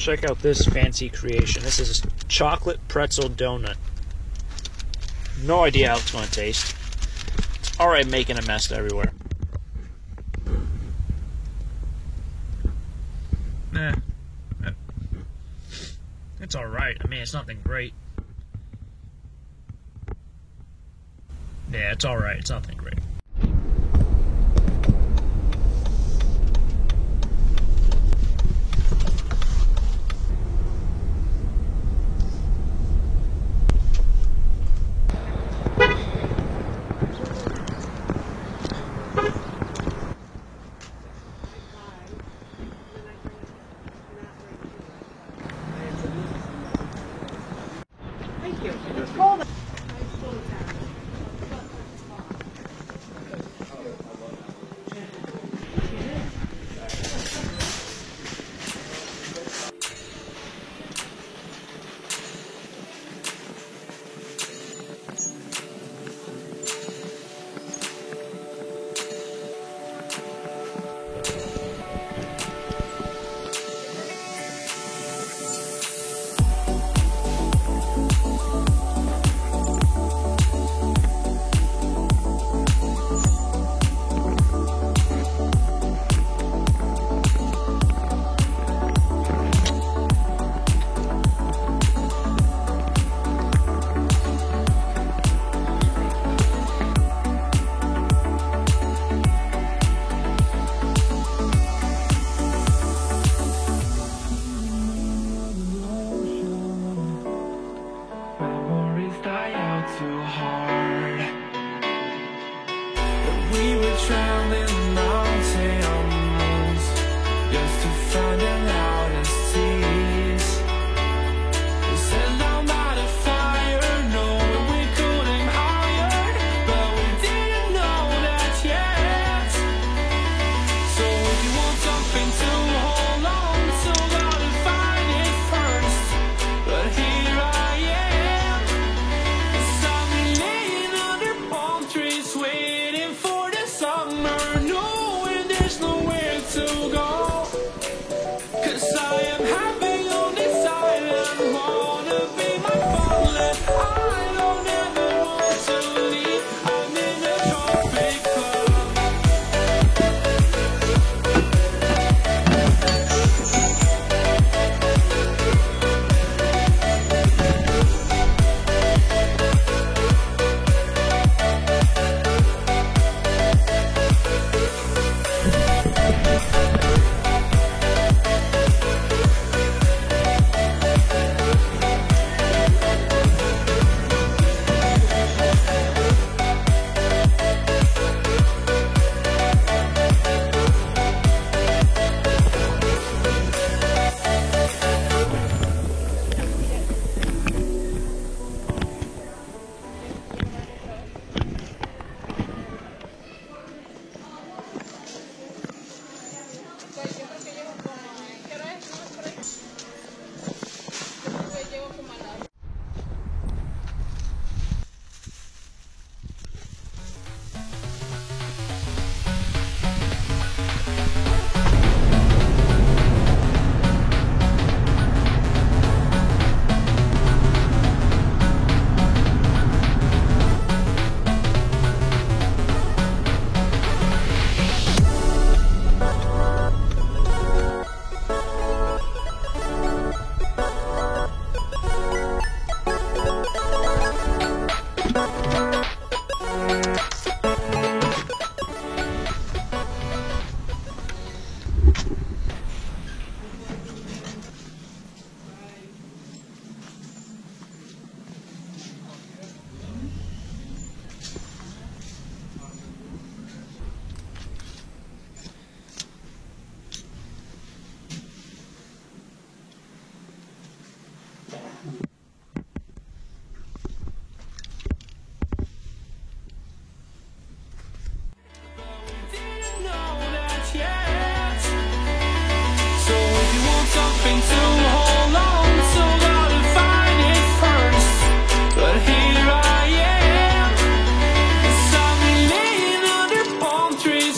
Check out this fancy creation. This is a chocolate pretzel donut. No idea how it's going to taste. It's alright making a mess everywhere. It's alright. I mean, it's nothing great. Yeah, it's alright. It's nothing great.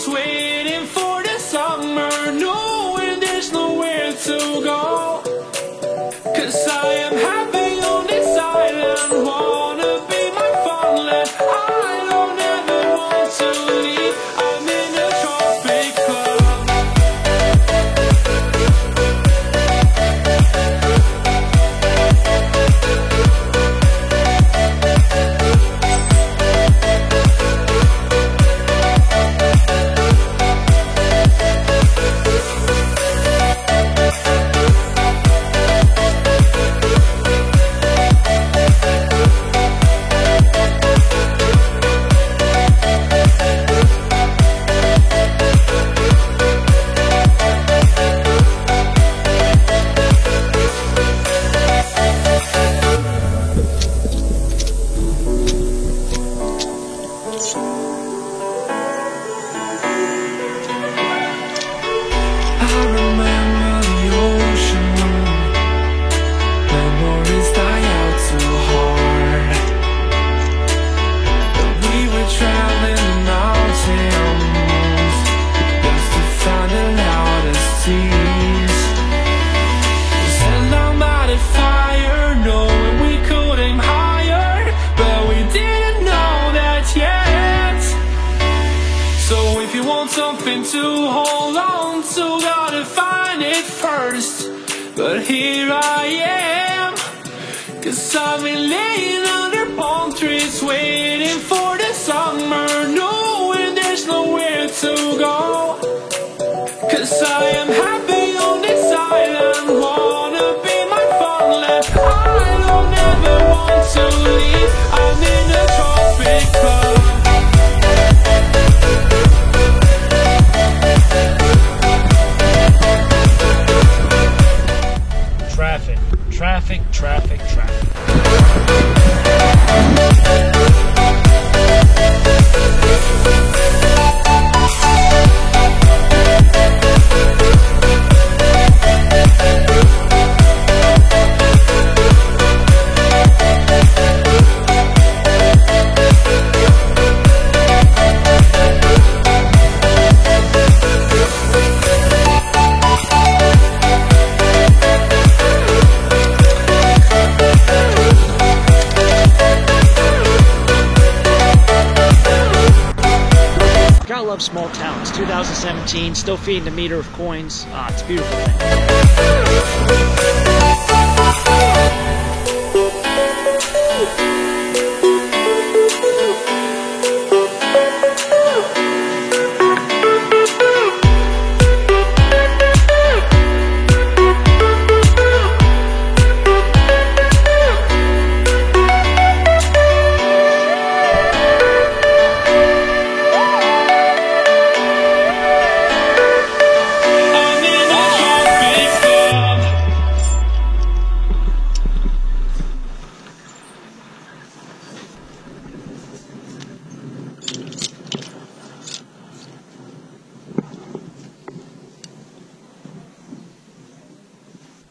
Waiting for the summer, knowing there's nowhere to go. something to hold on to, gotta find it first. But here I am, 'cause I've been laying under palm trees, waiting for the summer, knowing there's nowhere to go. 'Cause I am happy on this island, wanna be my farmland. I don't ever want to leave, I'm in a tropic club. Traffic, traffic, traffic, traffic. Gotta love small towns. 2017, still feeding the meter of coins. It's a beautiful thing.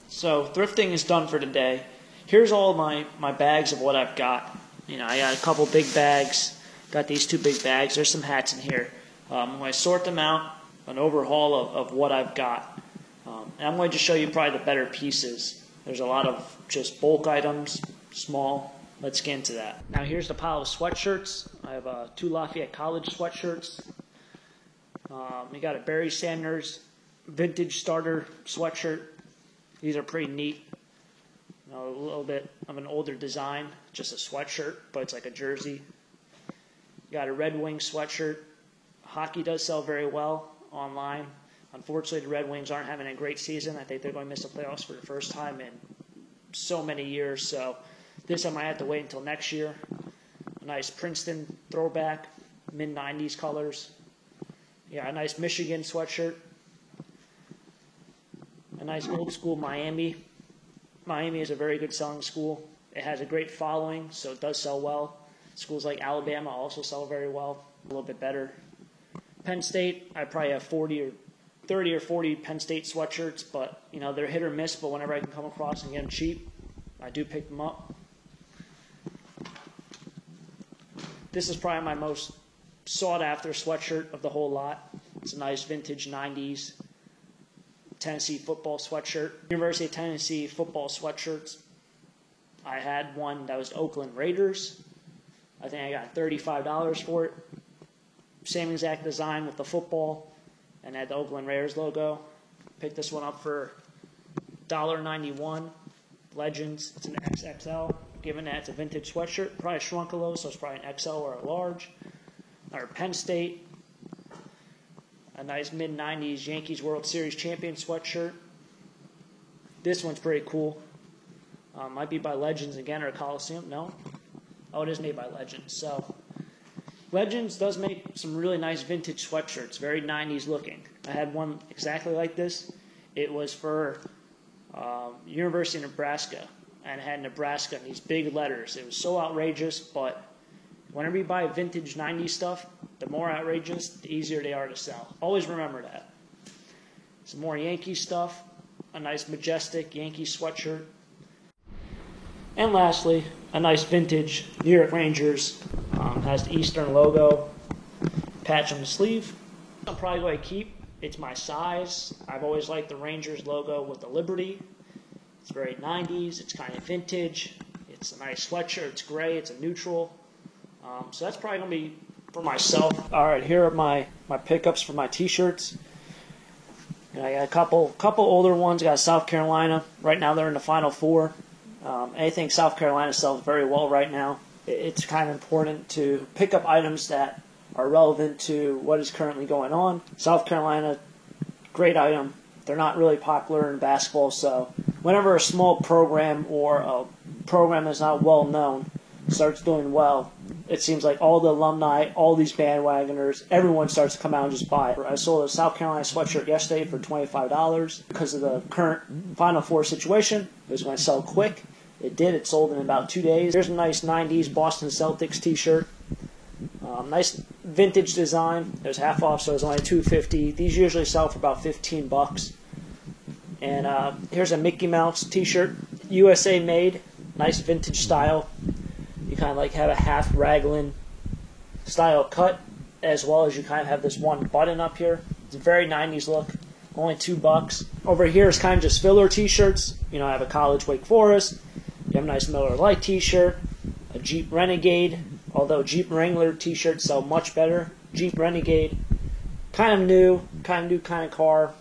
So thrifting is done for today. Here's all my bags of what I've got. You know, I got a couple big bags. Got these 2 big bags. There's some hats in here. I'm going to sort them out, an overhaul of what I've got. And I'm going to just show you probably the better pieces. There's a lot of just bulk items, small. Let's get into that. Now here's the pile of sweatshirts. I have 2 Lafayette College sweatshirts. We got a Barry Sanders vintage starter sweatshirt. These are pretty neat. You know, a little bit of an older design, just a sweatshirt, but it's like a jersey. Got a Red Wings sweatshirt. Hockey does sell very well online. Unfortunately, the Red Wings aren't having a great season. I think they're going to miss the playoffs for the first time in so many years. So this I might have to wait until next year. A nice Princeton throwback, mid-90s colors. Yeah, a nice Michigan sweatshirt. A nice old school Miami. Miami is a very good selling school. It has a great following, so it does sell well. Schools like Alabama also sell very well, a little bit better. Penn State, I probably have 30 or 40 Penn State sweatshirts, but you know they're hit or miss. But whenever I can come across and get them cheap, I do pick them up. This is probably my most sought-after sweatshirt of the whole lot. It's a nice vintage 90s Tennessee football sweatshirt. University of Tennessee football sweatshirts. I had one that was Oakland Raiders. I think I got $35 for it. Same exact design with the football and had the Oakland Raiders logo. Picked this one up for $1.91. Legends. It's an XXL. Given that it's a vintage sweatshirt, probably shrunk a little, so it's probably an XL or a large. Our Penn State. A nice mid-90s Yankees World Series champion sweatshirt. This one's pretty cool. Might be by Legends again or Coliseum. No? Oh, it is made by Legends. So, Legends does make some really nice vintage sweatshirts. Very 90s looking. I had one exactly like this. It was for University of Nebraska. And it had Nebraska in these big letters. It was so outrageous, but whenever you buy vintage 90s stuff, the more outrageous, the easier they are to sell. Always remember that. Some more Yankee stuff. A nice majestic Yankee sweatshirt. And lastly, a nice vintage New York Rangers. Has the Eastern logo patch on the sleeve. I'm probably going to keep. It's my size. I've always liked the Rangers logo with the Liberty. It's very 90s. It's kind of vintage. It's a nice sweatshirt. It's gray. It's a neutral. So that's probably going to be for myself. All right, here are my pickups for my t-shirts. I got a couple older ones. I got South Carolina. Right now they're in the Final Four. Anything South Carolina sells very well right now. It's kind of important to pick up items that are relevant to what is currently going on. South Carolina, great item. They're not really popular in basketball, so whenever a small program or a program that's not well known starts doing well, it seems like all the alumni, all these bandwagoners, everyone starts to come out and just buy it. I sold a South Carolina sweatshirt yesterday for $25 because of the current Final Four situation. It was going to sell quick. It did. It sold in about 2 days. Here's a nice 90s Boston Celtics t-shirt. Nice vintage design. It was half off, so it was only $2.50. These usually sell for about $15. And here's a Mickey Mouse t-shirt. USA made. Nice vintage style. You kind of like have a half raglan style cut, as well as you kind of have this one button up here. It's a very 90s look. Only $2. Over here is kind of just filler t-shirts. I have a College Wake Forest. You have a nice Miller Lite t-shirt. A Jeep Renegade. Although Jeep Wrangler t-shirts sell much better. Jeep Renegade, kind of new kind of car.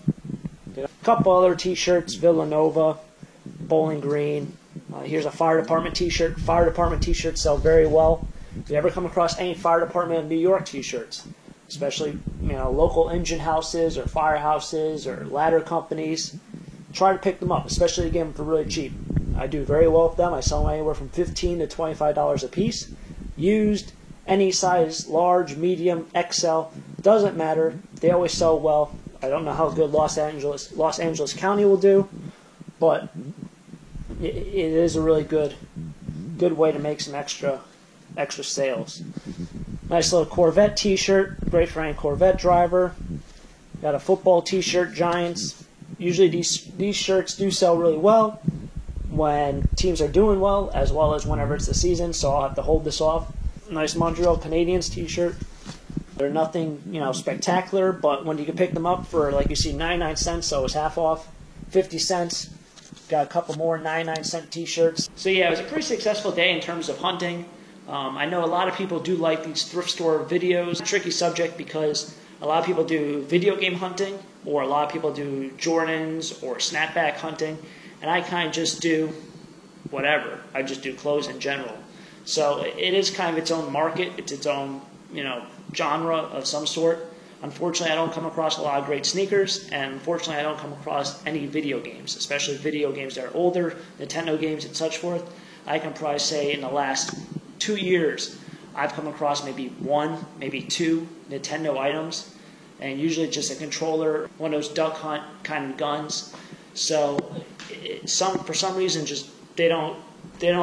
A couple other t-shirts, Villanova, Bowling Green. Here's a fire department t-shirt. Fire department t-shirts sell very well. If you ever come across any fire department of New York t-shirts, especially local engine houses or firehouses or ladder companies, try to pick them up, especially again for really cheap. I do very well with them. I sell them anywhere from $15 to $25 a piece. Used, any size, large, medium, XL, doesn't matter. They always sell well. I don't know how good Los Angeles County will do, but it is a really good way to make some extra sales. Nice little Corvette t-shirt, great for any Corvette driver. Got a football t-shirt, Giants. Usually these shirts do sell really well when teams are doing well as whenever it's the season, so I'll have to hold this off. Nice Montreal Canadiens t-shirt. They're nothing, spectacular, but when you can pick them up for, like you see, 99 cents, so it's half off, 50 cents. Got a couple more 99-cent t-shirts. So yeah, it was a pretty successful day in terms of hunting. I know a lot of people do like these thrift store videos. Tricky subject because a lot of people do video game hunting, or a lot of people do Jordans or snapback hunting. And I kind of just do whatever. I just do clothes in general. So it is kind of its own market. It's its own, genre of some sort. Unfortunately, I don't come across a lot of great sneakers, and unfortunately, I don't come across any video games, especially video games that are older, Nintendo games and such forth. I can probably say in the last 2 years, I've come across maybe one, maybe two Nintendo items, and usually just a controller, one of those duck hunt kind of guns. So for some reason, just they don't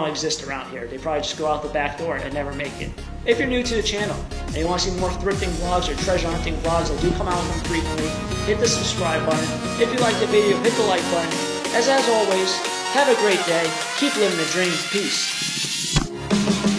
exist around here. They probably just go out the back door and never make it. If you're new to the channel and you want to see more thrifting vlogs or treasure hunting vlogs that do come out with them frequently, hit the subscribe button. If you like the video, hit the like button. As always, have a great day. Keep living the dream. Peace.